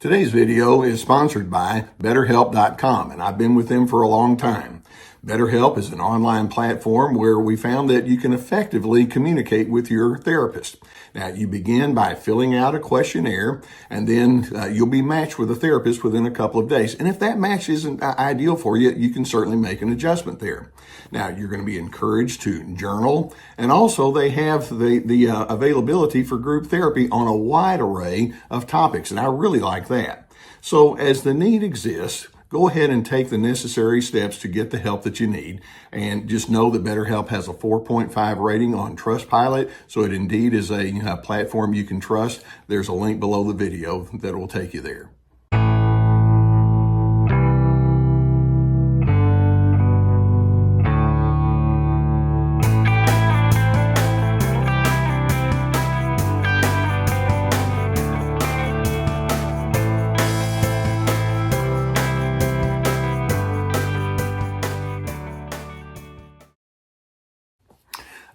Today's video is sponsored by BetterHelp.com, and I've been with them for a long time. BetterHelp is an online platform where we found that you can effectively communicate with your therapist. Now, you begin by filling out a questionnaire, and then you'll be matched with a therapist within a couple of days. And if that match isn't ideal for you, you can certainly make an adjustment there. Now, you're going to be encouraged to journal, and also they have the availability for group therapy on a wide array of topics, and I really like that. So as the need exists, go ahead and take the necessary steps to get the help that you need. And just know that BetterHelp has a 4.5 rating on Trustpilot, so it indeed is a platform you can trust. There's a link below the video that will take you there.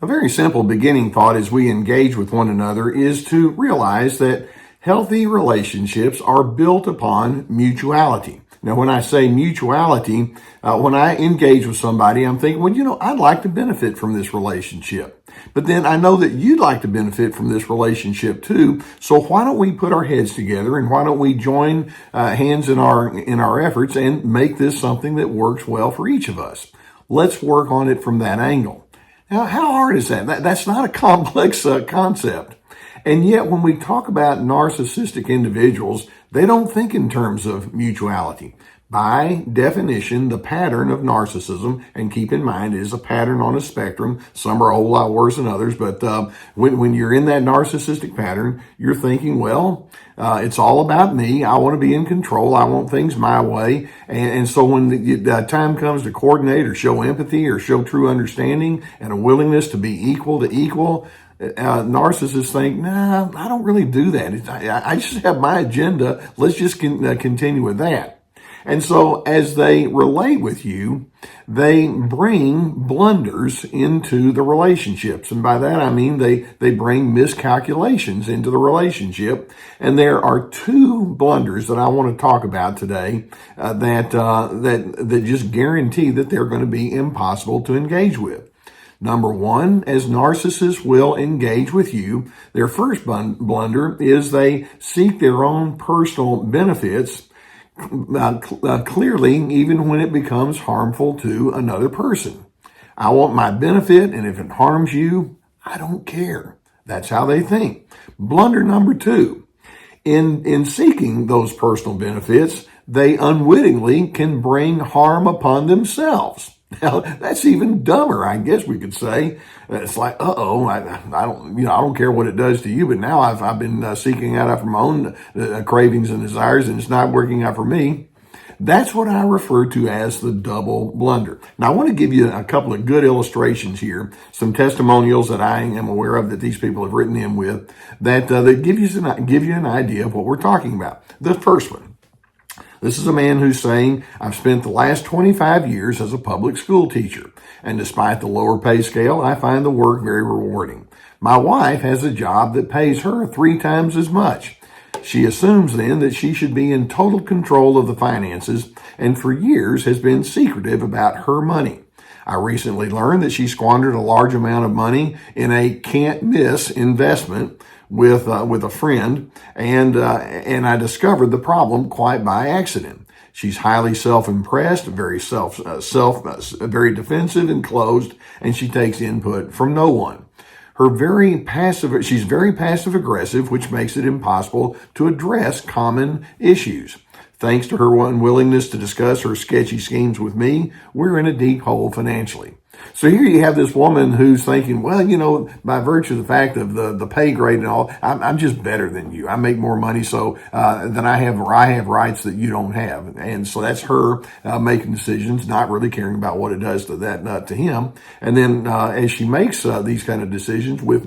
A very simple beginning thought as we engage with one another is to realize that healthy relationships are built upon mutuality. Now, when I say mutuality, when I engage with somebody, I'm thinking, well, I'd like to benefit from this relationship. But then I know that you'd like to benefit from this relationship too. So why don't we put our heads together and why don't we join hands in our efforts and make this something that works well for each of us? Let's work on it from that angle. Now, how hard is that? That's not a complex concept. And yet, when we talk about narcissistic individuals, they don't think in terms of mutuality. By definition, the pattern of narcissism, and keep in mind, it is a pattern on a spectrum. Some are a whole lot worse than others, but when you're in that narcissistic pattern, you're thinking, well, it's all about me. I want to be in control. I want things my way. And so when the time comes to coordinate or show empathy or show true understanding and a willingness to be equal to equal, narcissists think, nah, I don't really do that. I just have my agenda. Let's just continue with that. And so as they relate with you, they bring blunders into the relationships. And by that, I mean they bring miscalculations into the relationship. And there are two blunders that I want to talk about today that just guarantee that they're going to be impossible to engage with. Number one, as narcissists will engage with you, their first blunder is they seek their own personal benefits clearly, even when it becomes harmful to another person. I want my benefit, and if it harms you, I don't care. That's how they think. Blunder number two, in seeking those personal benefits, they unwittingly can bring harm upon themselves. Now, that's even dumber, I guess we could say. It's like, I don't care what it does to you, but now I've been seeking out for my own cravings and desires, and it's not working out for me. That's what I refer to as the double blunder. Now, I want to give you a couple of good illustrations here, some testimonials that I am aware of that these people have written in with that give you an idea of what we're talking about. The first one. This is a man who's saying, I've spent the last 25 years as a public school teacher, and despite the lower pay scale, I find the work very rewarding. My wife has a job that pays her 3 times as much. She assumes then that she should be in total control of the finances, and for years has been secretive about her money. I recently learned that she squandered a large amount of money in a can't-miss investment with a friend, and I discovered the problem quite by accident. She's highly self-impressed, very very defensive and closed, and she takes input from no one. She's very passive aggressive, which makes it impossible to address common issues. Thanks to her unwillingness to discuss her sketchy schemes with me, we're in a deep hole financially. So here you have this woman who's thinking, well, by virtue of the fact of the pay grade and all, I'm just better than you. I make more money than I have, or I have rights that you don't have. And so that's her making decisions, not really caring about what it does to him. And then as she makes these kind of decisions with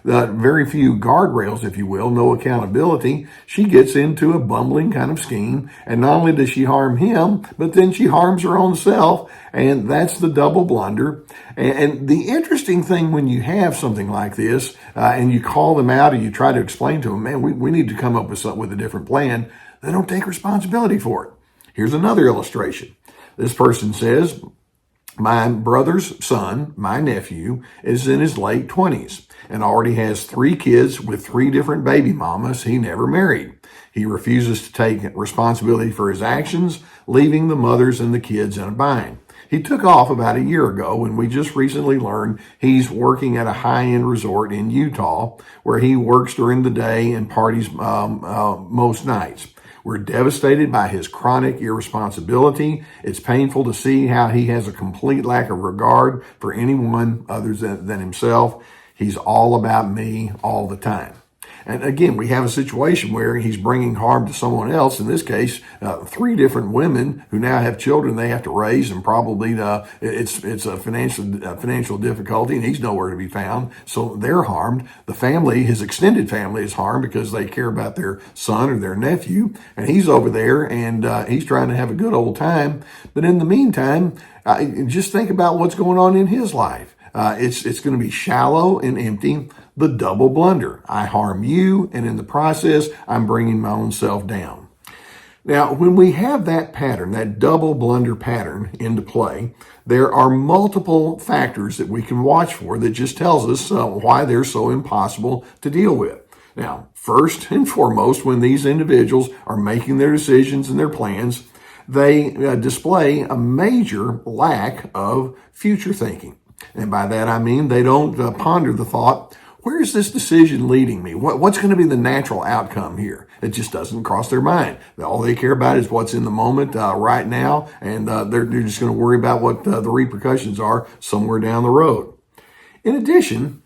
very few guardrails, if you will, no accountability, she gets into a bumbling kind of scheme. And not only does she harm him, but then she harms her own self. And that's the double blunder blunder. And the interesting thing when you have something like this, and you call them out or you try to explain to them, man, we need to come up with a different plan, they don't take responsibility for it. Here's another illustration. This person says, my brother's son, my nephew, is in his late 20s and already has 3 kids with 3 different baby mamas he never married. He refuses to take responsibility for his actions, leaving the mothers and the kids in a bind. He took off about a year ago, and we just recently learned he's working at a high-end resort in Utah where he works during the day and parties most nights. We're devastated by his chronic irresponsibility. It's painful to see how he has a complete lack of regard for anyone other than himself. He's all about me all the time. And again, we have a situation where he's bringing harm to someone else. In this case, 3 different women who now have children they have to raise, and probably it's a financial difficulty, and he's nowhere to be found. So they're harmed. The family, his extended family, is harmed because they care about their son or their nephew, and he's over there and he's trying to have a good old time. But in the meantime, just think about what's going on in his life. It's going to be shallow and empty. The double blunder. I harm you, and in the process, I'm bringing my own self down. Now, when we have that pattern, that double blunder pattern into play, there are multiple factors that we can watch for that just tells us why they're so impossible to deal with. Now, first and foremost, when these individuals are making their decisions and their plans, they display a major lack of future thinking. And by that, I mean they don't ponder the thought, where is this decision leading me? What's going to be the natural outcome here? It just doesn't cross their mind. All they care about is what's in the moment right now, and they're just going to worry about what the repercussions are somewhere down the road. In addition,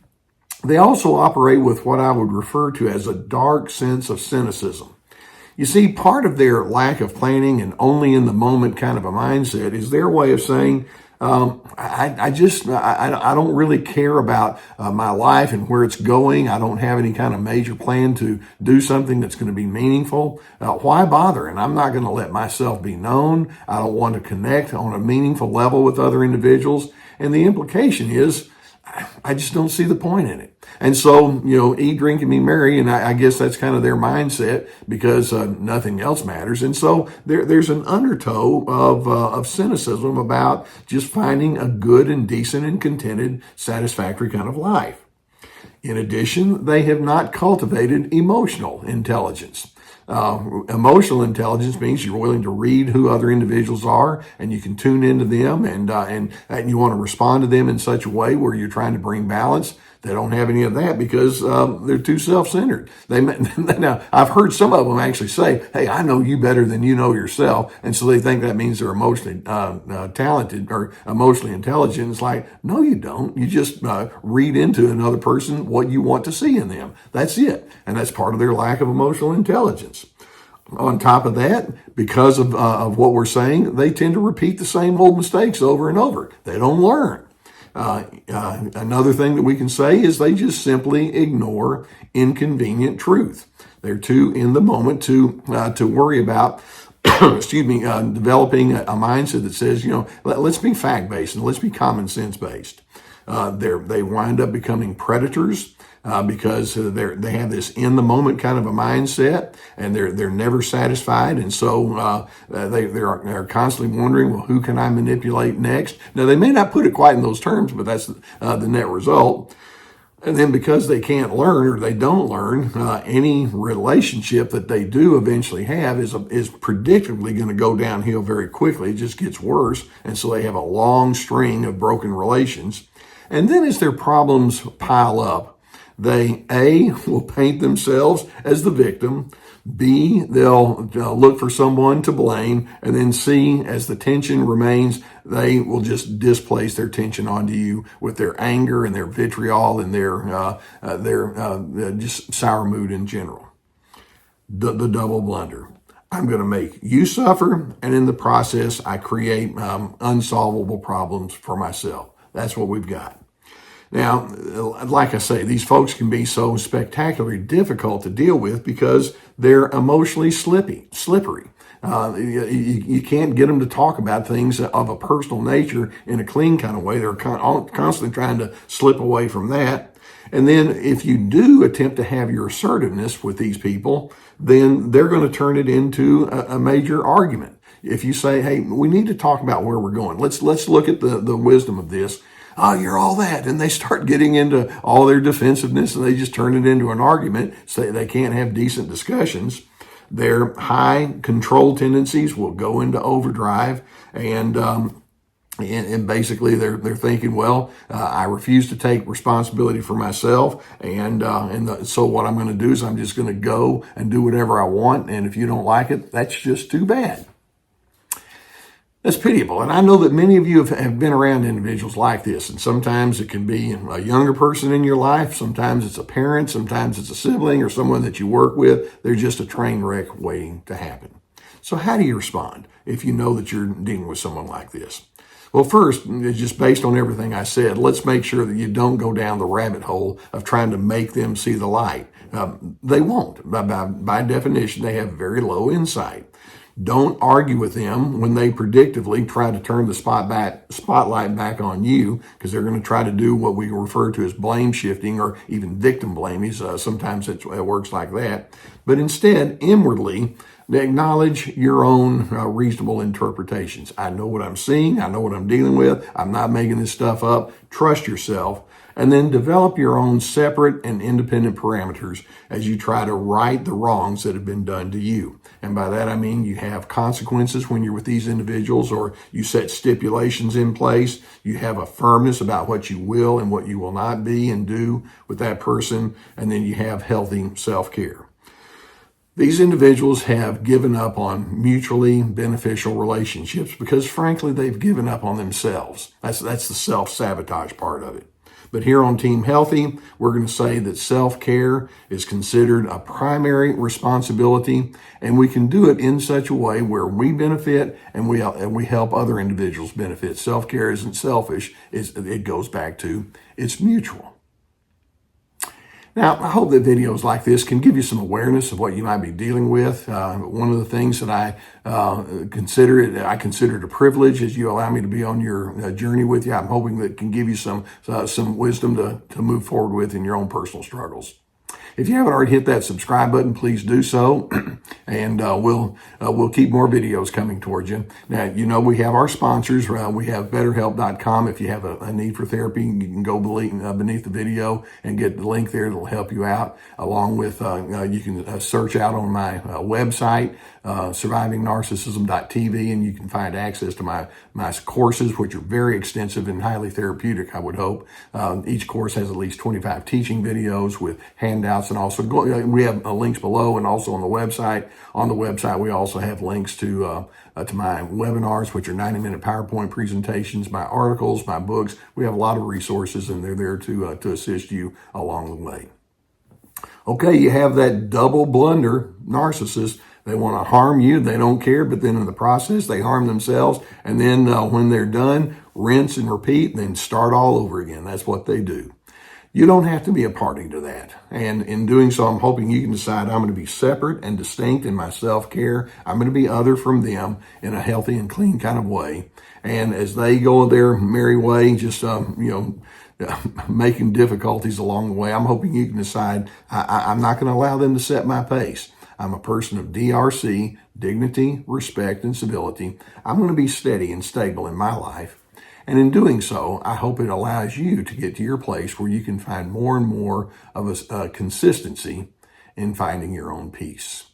they also operate with what I would refer to as a dark sense of cynicism. You see, part of their lack of planning and only in the moment kind of a mindset is their way of saying, I don't really care about my life and where it's going. I don't have any kind of major plan to do something that's going to be meaningful. Why bother? And I'm not going to let myself be known. I don't want to connect on a meaningful level with other individuals. And the implication is, I just don't see the point in it. And so, eat, drink, and be merry. And I guess that's kind of their mindset because nothing else matters. And so there's an undertow of cynicism about just finding a good and decent and contented, satisfactory kind of life. In addition, they have not cultivated emotional intelligence. Emotional intelligence means you're willing to read who other individuals are, and you can tune into them, and you want to respond to them in such a way where you're trying to bring balance. They don't have any of that because they're too self-centered. Now, I've heard some of them actually say, "Hey, I know you better than you know yourself," and so they think that means they're emotionally talented or emotionally intelligent. It's like, no, you don't. You just read into another person what you want to see in them. That's it, and that's part of their lack of emotional intelligence. On top of that, because of what we're saying, they tend to repeat the same old mistakes over and over. They don't learn. Another thing that we can say is they just simply ignore inconvenient truth. They're too in the moment to worry about, developing a mindset that says, let's be fact-based and let's be common sense-based. They wind up becoming predators because they have this in the moment kind of a mindset, and they're never satisfied, and so they're constantly wondering, well, who can I manipulate next? Now they may not put it quite in those terms, but that's the net result. And then because they can't learn or they don't learn, any relationship that they do eventually have is predictably going to go downhill very quickly. It just gets worse, and so they have a long string of broken relations. And then as their problems pile up, they, A, will paint themselves as the victim, B, they'll look for someone to blame, and then C, as the tension remains, they will just displace their tension onto you with their anger and their vitriol and their just sour mood in general. The double blunder. I'm going to make you suffer, and in the process, I create unsolvable problems for myself. That's what we've got. Now, like I say, these folks can be so spectacularly difficult to deal with because they're emotionally slippery. You can't get them to talk about things of a personal nature in a clean kind of way. They're constantly trying to slip away from that. And then if you do attempt to have your assertiveness with these people, then they're going to turn it into a major argument. If you say, hey, we need to talk about where we're going. Let's look at the wisdom of this. Oh, you're all that. And they start getting into all their defensiveness and they just turn it into an argument. Say they can't have decent discussions. Their high control tendencies will go into overdrive, and basically they're thinking, well, I refuse to take responsibility for myself, so what I'm going to do is I'm just going to go and do whatever I want, and if you don't like it, that's just too bad. That's pitiable. And I know that many of you have been around individuals like this. And sometimes it can be a younger person in your life. Sometimes it's a parent. Sometimes it's a sibling or someone that you work with. They're just a train wreck waiting to happen. So how do you respond if you know that you're dealing with someone like this? Well, first, just based on everything I said, let's make sure that you don't go down the rabbit hole of trying to make them see the light. They won't. By definition, they have very low insight. Don't argue with them when they predictably try to turn the spotlight back on you, because they're going to try to do what we refer to as blame shifting or even victim blaming. Sometimes it works like that. But instead, inwardly, acknowledge your own reasonable interpretations. I know what I'm seeing. I know what I'm dealing with. I'm not making this stuff up. Trust yourself. And then develop your own separate and independent parameters as you try to right the wrongs that have been done to you. And by that I mean you have consequences when you're with these individuals, or you set stipulations in place. You have a firmness about what you will and what you will not be and do with that person. And then you have healthy self-care. These individuals have given up on mutually beneficial relationships because, frankly, they've given up on themselves. That's the self-sabotage part of it. But here on Team Healthy, we're going to say that self-care is considered a primary responsibility, and we can do it in such a way where we benefit and we help other individuals benefit. Self-care isn't selfish. It goes back to it's mutual. Now, I hope that videos like this can give you some awareness of what you might be dealing with. One of the things that I consider it a privilege as you allow me to be on your journey with you. I'm hoping that it can give you some wisdom to move forward with in your own personal struggles. If you haven't already hit that subscribe button, please do so, and we'll keep more videos coming towards you. Now, you know we have our sponsors. We have BetterHelp.com. If you have a need for therapy, you can go beneath the video and get the link there. It'll help you out. Along with, you can search out on my website, survivingnarcissism.tv, and you can find access to my courses, which are very extensive and highly therapeutic, I would hope. Each course has at least 25 teaching videos with handouts, and also we have links below and also on the website. On the website, we also have links to my webinars, which are 90-minute PowerPoint presentations, my articles, my books. We have a lot of resources, and they're there to assist you along the way. Okay, you have that double blunder narcissist. They want to harm you. They don't care, but then in the process, they harm themselves. And then when they're done, rinse and repeat, then start all over again. That's what they do. You don't have to be a party to that. And in doing so, I'm hoping you can decide I'm going to be separate and distinct in my self-care. I'm going to be other from them in a healthy and clean kind of way. And as they go their merry way, just, making difficulties along the way, I'm hoping you can decide I'm not going to allow them to set my pace. I'm a person of DRC, dignity, respect, and civility. I'm going to be steady and stable in my life. And in doing so, I hope it allows you to get to your place where you can find more and more of a consistency in finding your own peace.